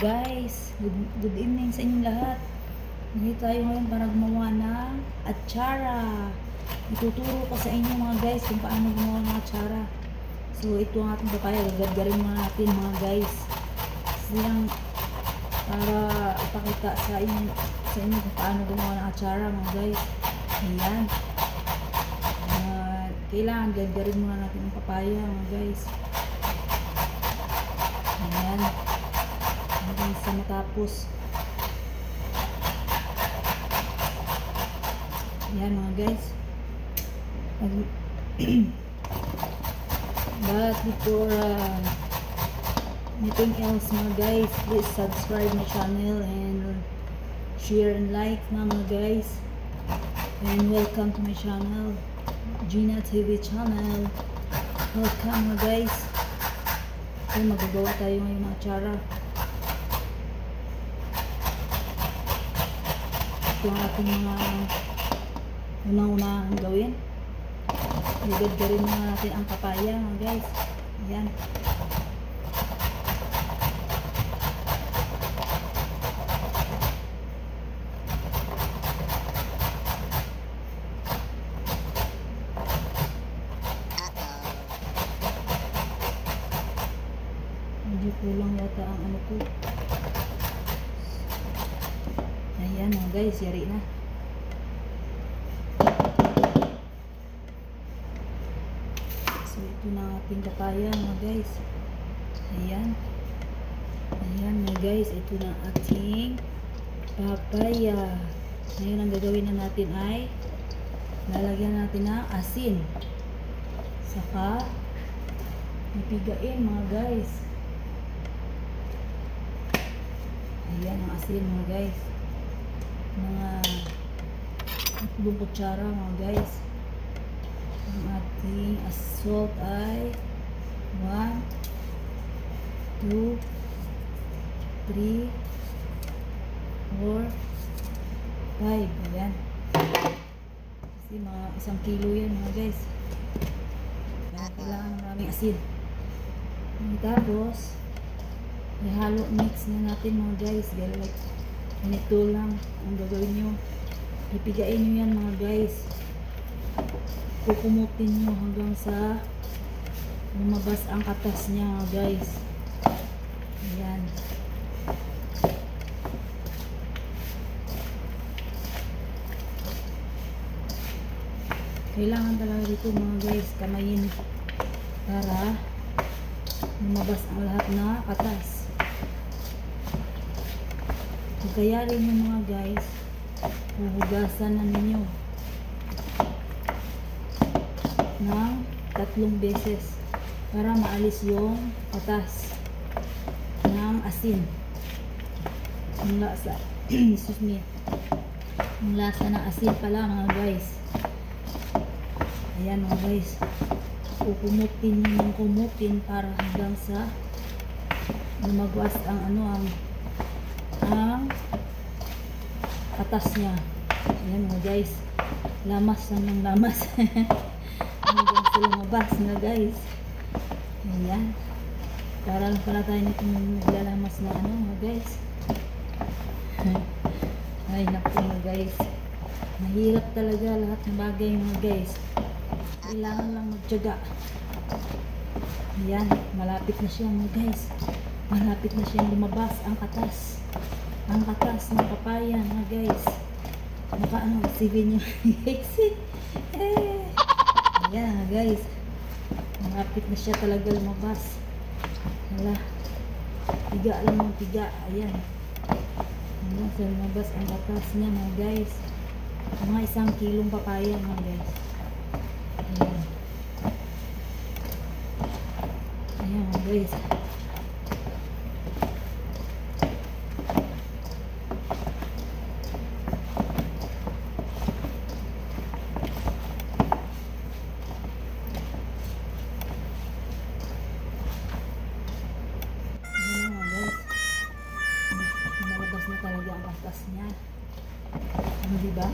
Guys, good evening sa inyong lahat. Nandito tayo ngayon para gumawa ng atsara. Ituturo ko sa inyo mga guys kung paano gumawa ng atsara. So ito ang ating papaya. Gagargarin muna natin mga guys. Silang para ipakita sa inyo kung paano gumawa ng atsara mga guys. Ayan. Kailangan gagargarin muna natin ang papaya mga guys. Ayan. Hanggang sa matapos. Ayan mga guys. But before anything else mga guys, please subscribe my channel and share and like na mga guys. And welcome to my channel, Gina TV channel. Welcome mga guys. So magagawa tayo ngayon ng atsara. Ito ang ating mga unang-unang gawin. Gagargarin na natin ang papaya mga guys. Ayan. Medyo kulang yata ang ano ko. Ayan mga guys, yari na. So ito na ating papaya mga guys. Ayan. Ayan mga guys, ito na ating papaya. Ngayon ang gagawin na natin ay lalagyan natin ng asin. Saka ipigain mga guys. Ayan ang asin mga guys. Mga 3 kutsara mga guys. Ang ating salt ay 1, 2, 3, 4, 5. Ayan. Kasi mga 1 kilo yan mga guys. Kaya kailangan maraming asin. Tapos ihalo mix na natin mga guys. Ganito lang ang gagawin nyo. Ipigain nyo yan mga guys. Kukumutin nyo hanggang sa lumabas ang katas niya mga guys. Ayan. Kailangan talaga dito mga guys kamayin para lumabas ang lahat na katas. Kaya rin yung mga guys, huhugasan na ninyo ng 3 beses para maalis yung katas ng asin. Ang lasa, excuse me, ang lasa ng asin pala mga guys. Ayan mga guys, kukumutin nyo ng kumutin para hanggang sa lumagwas ang ang katas niya. Ayan mga guys, lamas lang ng lamas. Hanggang sa lumabas na guys. Ayan. Para lang pala tayo nitong naglalamas na mga guys. Ay naku mga guys, mahirap talaga lahat ng bagay mga guys. Kailangan lang magtiyaga. Ayan, malapit na siya mga guys. Malapit na siyang lumabas ang katas. Ang katas ng papaya mga guys. Sige nyo guys. Ayan guys, malapit na siya talaga lumabas. Hala, tiga lang ng tiga. Ayan, hanggang sa lumabas ang katas niya mga guys. Mga 1 kilong papaya mga guys. Ayan. Ayan mga guys. Niya. Diba?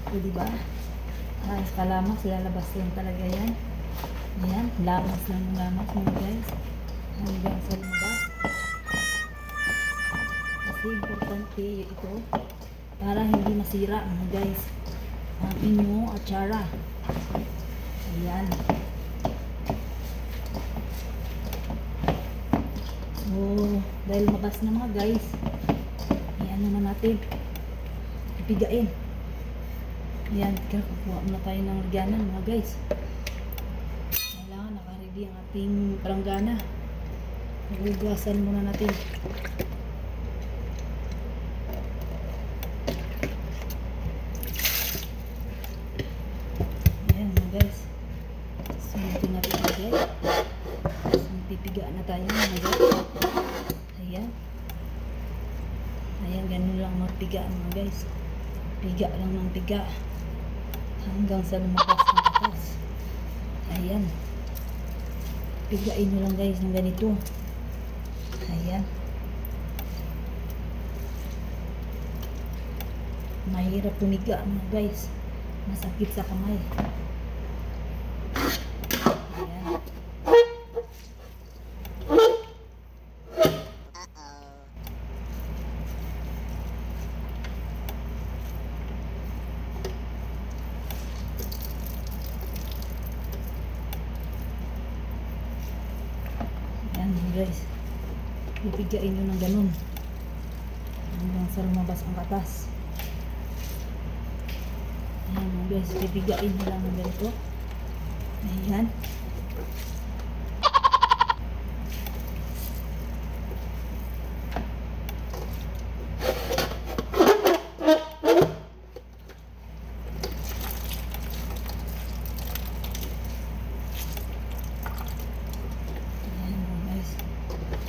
Diba? Kalamas, lalabas lang talaga yan. Ayan, lamas lang ng lamas mga guys. Hanggang sa lumabas. kasi importante ito para hindi masira mga guys ang inyong atsara. Ayan. So, dahil mabas na mga guys, ano na natin, ipigain. Ayan, kukuha muna tayo ng lagyanan mga guys. Kailangan naka-ready ang ating palanggana. Hugasan muna natin. Ayan mga guys. Sumunod natin mga guys. Pipiga na tayo mga guys. Ayan. Ayan, ganun lang magpiga mga guys. Piga lang ng piga hanggang sa lumabas ng katas. Ayan. Pigain nyo lang guys ng ganito. Ayan. Mahirap pumiga mga guys. Masakit sa kamay. Ayan. Guys, pipigain nyo ng ganun hanggang sa lumabas ang katas. Ayan guys, pipigain nyo lang ng ganito. Ayan.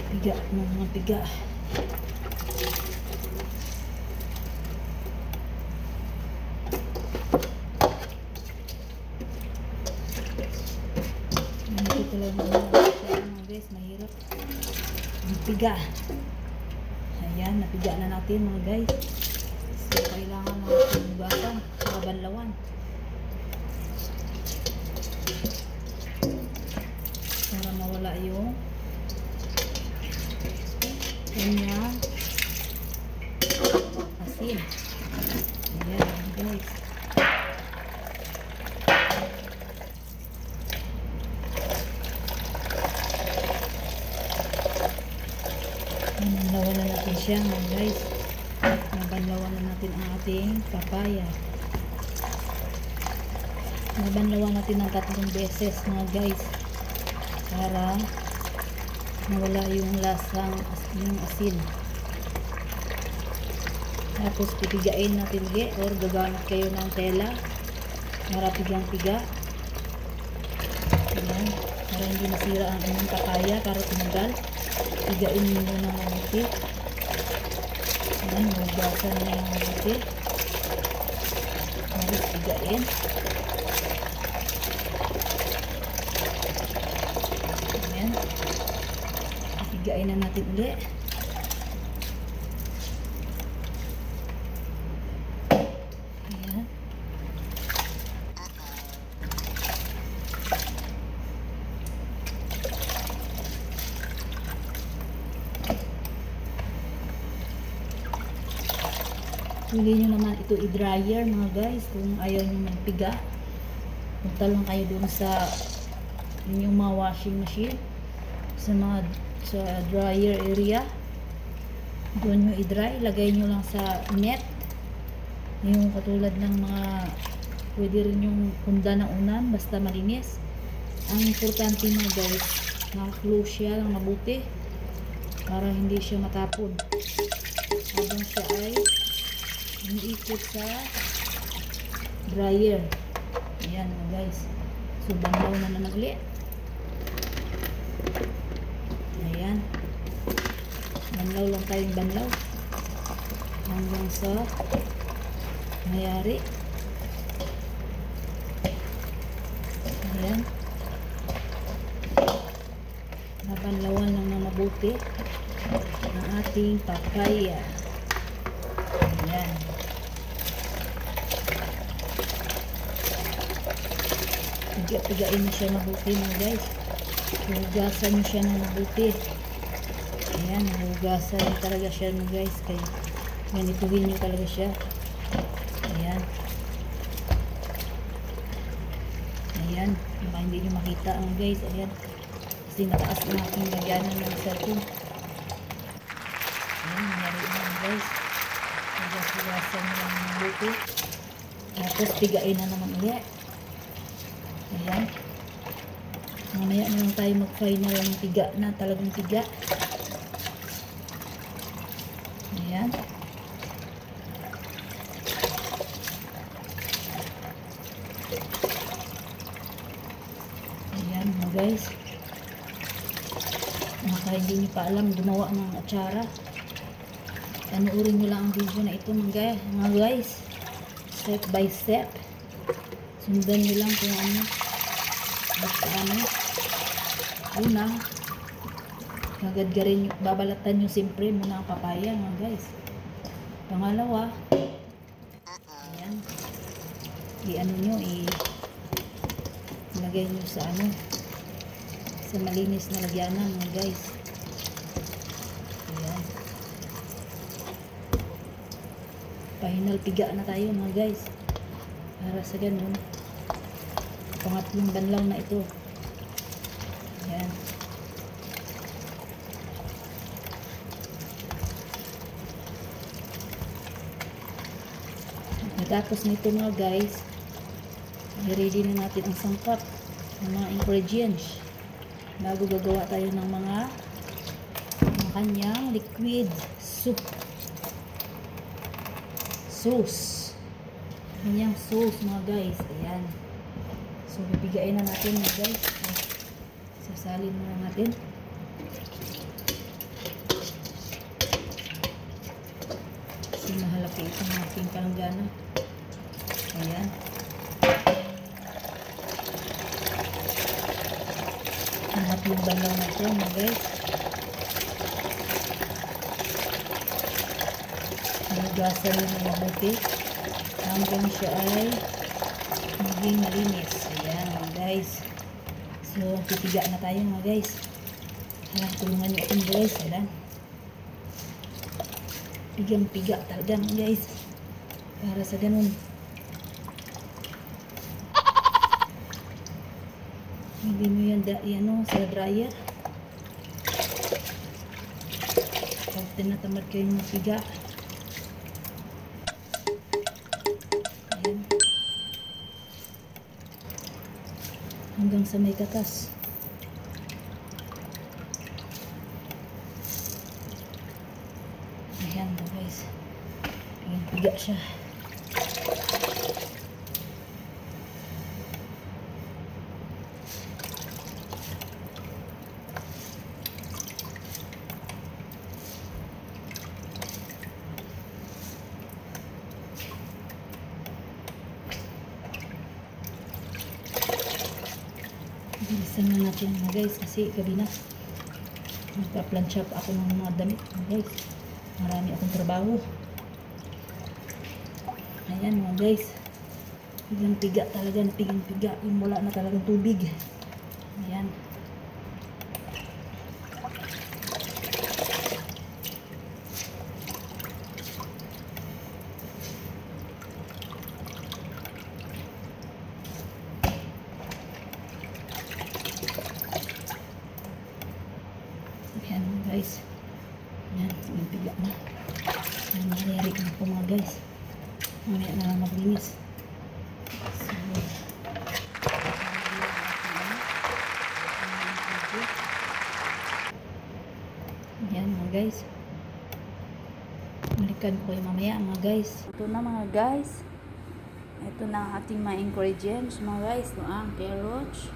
Piga ng mga piga. Ito talaga mga guys, mahirap piga. Ayan, napiga na natin mga guys. So, kailangan natin hugasan sa banlawan para mawala yung kanya asin. Ayan guys. Nabanlawan na natin siya mga guys. Nabanlawan na natin ang ating papaya. Nabanlawan natin ng 3 beses mga guys para nawala yung lasang yung asin. Tapos pipigain natin ulit or gagamit kayo ng tela para pigang-piga. Ayan, para hindi masira ang inyong papaya, para tumagal. Pigain nyo ng mabuti. Ayan, hugasan nyo ng mabuti. Tapos pigain. Ayan. Pigain na natin ulit. Ayan. Pili nyo naman ito i-dryer mga guys kung ayaw nyo magpiga. Punta lang kayo dun sa inyong mga washing machine, sa mga dryer area, doon nyo i-dry. Lagay nyo lang sa net yung katulad ng mga pwede rin yung punda ng unan, basta malinis. Ang importante mga guys, naka-close siya ng mabuti para hindi siya matapon habang siya ay iniikot sa dryer. Ayan mga guys, so banlaw na naman ulit. Ayan, banlaw lang tayong banlaw hanggang sa mayari. Ayan, nabanlawan lang na mabuti ang ating papaya. Ayan, piga-pigain mo siya mabuti mga guys. Hugasan mo siya ng mabuti Ayan, nahugasan nyo talaga siya no guys. Kaya ganituhin nyo talaga siya. Ayan. Ayan. Baka hindi nyo makita guys. Ayan. Kasi nakaas ang aking lagyanan ng cellphone. Ayan, nangyari na guys. Hugasan nyo lang ng buti. Tapos pigain na naman ulit. Ayan. Mamaya na lang tayo mag-final ng piga na. Talagang piga. Ayan. Ayan mga guys. Baka hindi nyo pa alam gumawa ng atsara. Panuorin nyo lang ang video na ito mga guys. Step by step. Sundan nyo lang kung ano. Basta ano. Una. Gagadgarin nyo. Babalatan nyo siyempre muna ang papaya mga guys. Pangalawa. Ayan. I-ano nyo. Ilagay nyo sa ano. Sa malinis na lagyanan mga guys. Ayan. Final piga na tayo mga guys. Para sa ganun. Pangatlong banlaw na ito. Ayan. Tapos nito mga guys, i-ready na natin ang sangkap ng mga ingredients bago gagawa tayo ng mga kanyang liquid soup sauce. Kanyang sauce mga guys. Ayan. So bibigayin na natin mga guys. Sasalin na natin. Kasi mahalaki itong aking palanggana. Ayan. Lahat yung banlaw na ito mga guys. Hinugasan nyo ng mabuti hanggang siya ay maging malinis. Ayan mga guys. So pipiga na tayo mga guys. Alam, tulungan nyo akong guys. Ayan. Pigang-piga talaga mga guys. Para sa ganun. Hindi mo yan sa dryer. Pag tinatamad kayo ng piga. Ayan. Hanggang sa may katas. Ayan guys. Piga siya. Bilisan na natin mga guys kasi gabi na. Magpa-plancha pa ako ng mga damit mga guys. Marami akong trabaho. Ayan mga guys. Pigang piga talaga na pigang piga. Yung wala na talagang tubig. Ayan. Ayan guys. Ayan, piga na. Ayan, nangyari na po mga guys. Mamaya na lang maglinis. So, ayan mga guys. Balikan ko yung mamaya mga guys. Ito na mga guys. Ito na ang ating mga ingredients mga guys. Ito ang carrots,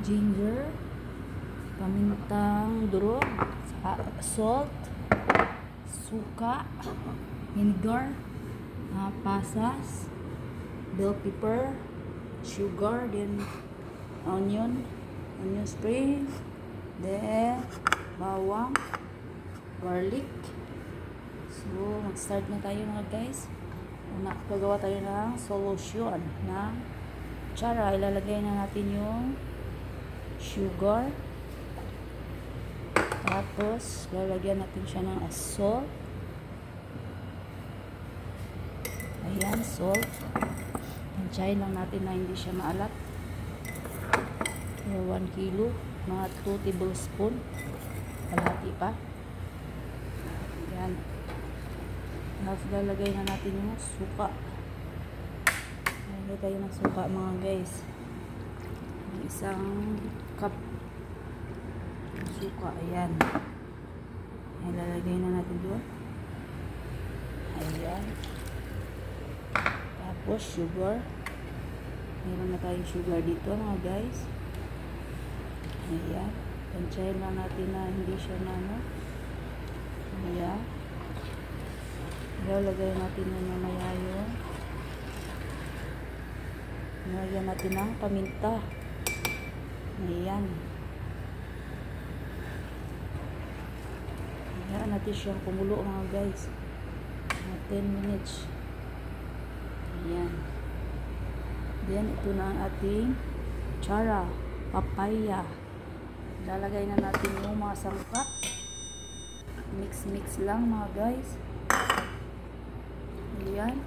ginger, pamintang durog, salt, suka, vinegar, pasas, bell pepper, sugar, then onion spring, then bawang, garlic. So mag-start na tayo mga guys. Una, gagawa tayo ng solution ng atsara. Ilalagay na natin yung sugar. Tapos, lalagyan natin siya ng salt. Ayan, salt. Tansyahin lang natin na hindi siya maalat. 1 kilo, mga 2 tablespoon. Kalahati pa. Ayan. Tapos, lalagay na natin yung suka. Lalagay tayo ng suka mga guys. Isang cup suka. Ayan. Ayan, lalagay na natin doon. Ayan. Tapos, sugar. Meron na tayong sugar dito mga guys. Ayan. Tansyahin lang natin na hindi siya na ano. Ayan. Lalagay natin na mamaya yung lalagyan natin ng paminta. Ayan. Ayan natin siyang kumulo mga guys. 10 minutes. Ayan. Then, ito na ang ating chara, papaya. Lalagay na natin yung mga sangkap. Mix lang mga guys. Ayan.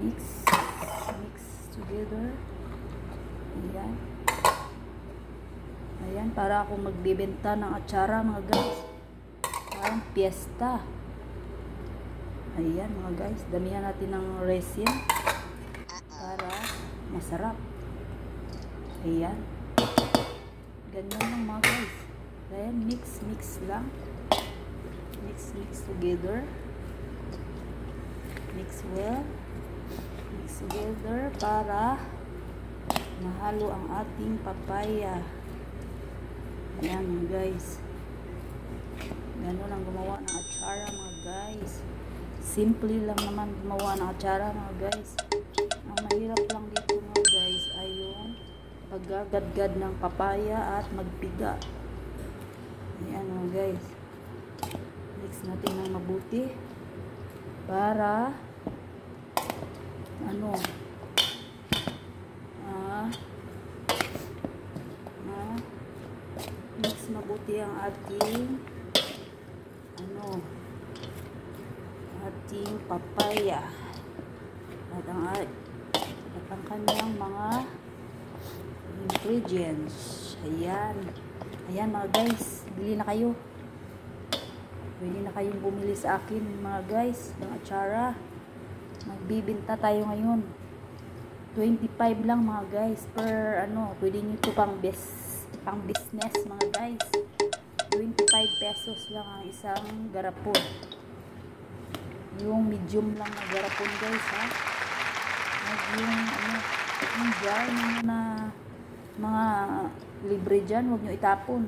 Mix together. Ayan. Ayan, para akong magbibenta ng atsara mga guys. Parang piyesta. Ayan mga guys, damihan natin ng resin para masarap. Ayan. Ganyan lang mga guys. Ayan, mix lang. Mix together. Mix well. Mix together para mahalo ang ating papaya. Ayan mga guys. Ganun ang gumawa ng atsara mga guys. Simple lang naman gumawa ng atsara mga guys. Ang mahirap lang dito mga guys ay yung paggagadgad ng papaya at magpiga. Ayan mga guys. Mix natin ng mabuti para mix mabuti ang ating ating papaya at ang kanyang mga ingredients. Ayan mga guys, bili na kayo. Pwede na kayong bumili sa akin mga guys ng atsara. Magbibinta tayo ngayon. 25 lang mga guys per pwede nyo ito pang business mga guys. 25 pesos lang ang isang garapon. Yung medium lang na garapon guys ha. Yung jar na mga libre dyan, huwag nyo itapon.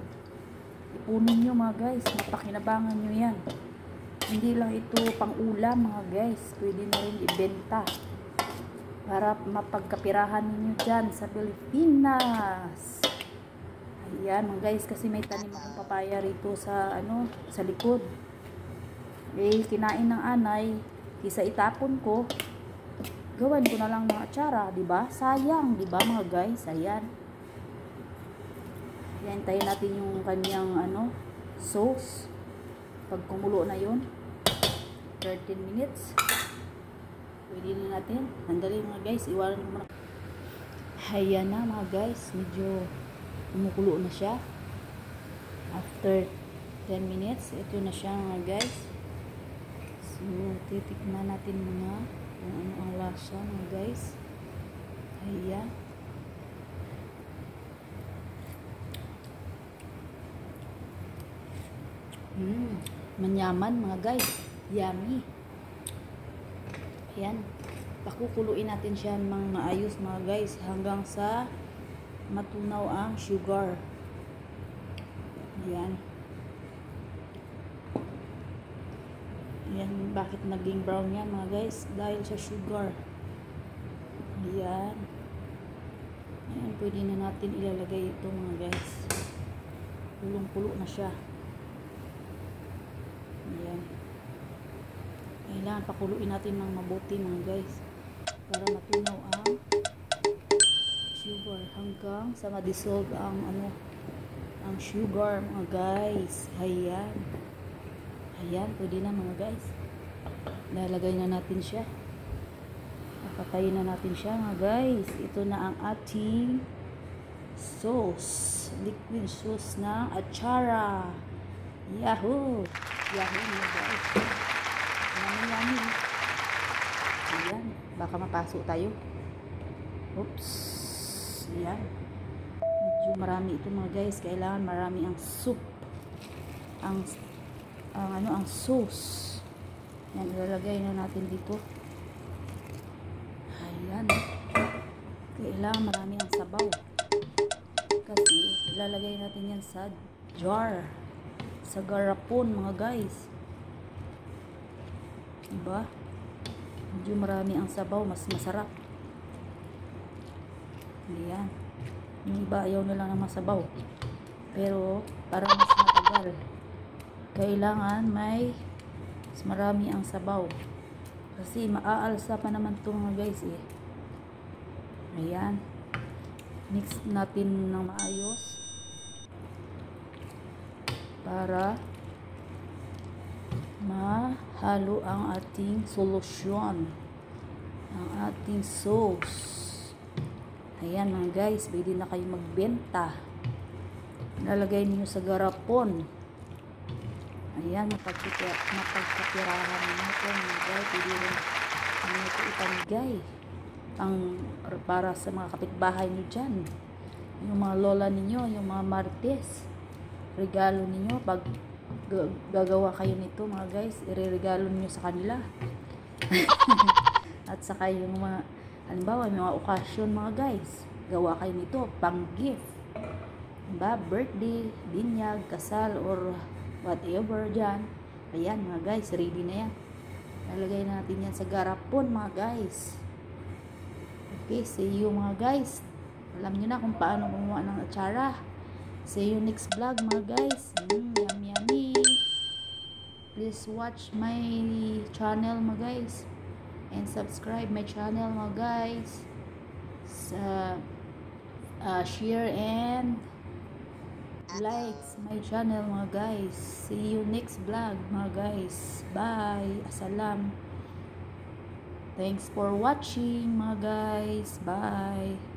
Ipunin nyo mga guys, mapakinabangan nyo yan. Hindi lang ito pang ulam mga guys, pwede na rin ibenta para mapagkapirahan ninyo dyan sa Pilipinas. Ayan mga guys, kasi may tanim akong papaya rito sa sa likod. Kinain ng anay, kisa itapon ko, gawan ko na lang mga atsara, di ba? Sayang, di ba mga guys? Ayan. Ayan, tayo natin yung kanyang sauce. Pag kumulo na yun, 13 minutes. Pwede na natin. Sandali mga guys, iwanan ko muna. Ayan na mga guys, medyo kumukulo na siya. After 10 minutes, ito na siya mga guys. So, titikman natin muna kung ano ang lasa mga guys. Ayan. Manyaman mga guys. Yummy. Ayan. Pakukuluin natin siya ng maayos mga guys hanggang sa matunaw ang sugar. Ayan. Ayan, bakit naging brown yan mga guys? Dahil sa sugar. Ayan. Ayan, pwede na natin ilalagay ito mga guys. Pulong-pulo na siya. Ayan. Kailangan pakuluin natin ng mabuti mga guys para matunaw ang sugar hanggang sa ma-dissolve ang ang sugar mga guys. Ayan. Ayan, pwede na mga guys. Lalagay na natin siya. Patayin na natin siya mga guys. Ito na ang ating sauce. Liquid sauce ng achara. Yahoo! Yahoo mga guys. Yummy. Ayan. Baka mapasok tayo. Oops. Ayan. Medyo marami ito mga guys. Kailangan marami ang soup. Ang sauce. Yan, ilalagay na natin dito. Ayan. Kailangan marami ang sabaw. Kasi ilalagay natin yan sa jar. Sa garapon mga guys. Diba? Medyo marami ang sabaw. Mas masarap. Ayan. Yung iba ayaw nila ng masabaw. Pero para mas matagal, kailangan may mas marami ang sabaw. Kasi maaalsa pa naman ito mga guys eh. Ayan. Mix natin ng maayos. Para mahalo ang ating solusyon. Ang ating sauce. Ayan mga guys. Pwede na kayo magbenta. Lalagay niyo sa garapon. Ayan, mapagkapirahan natin mga guys. Pwede rin ito ipanigay para sa mga kapitbahay niyo dyan. Yung mga lola ninyo, yung mga martes, regalo ninyo pag gagawa kayo nito mga guys, ireregalo niyo sa kanila. At saka yung mga halimbawa, yung mga okasyon mga guys, gawa kayo nito pang gift. Diba? Birthday, binyag, kasal, or whatever dyan. Ayan mga guys, ready na yan. Lalagay natin yan sa garapon mga guys. Okay, see you mga guys. Alam nyo na kung paano gumawa ng achara. See you next vlog mga guys. Yummy. Please watch my channel mga guys. And subscribe my channel mga guys. Share and likes my channel mga guys. See you next vlog mga guys. Bye. Assalam. Thanks for watching mga guys. Bye.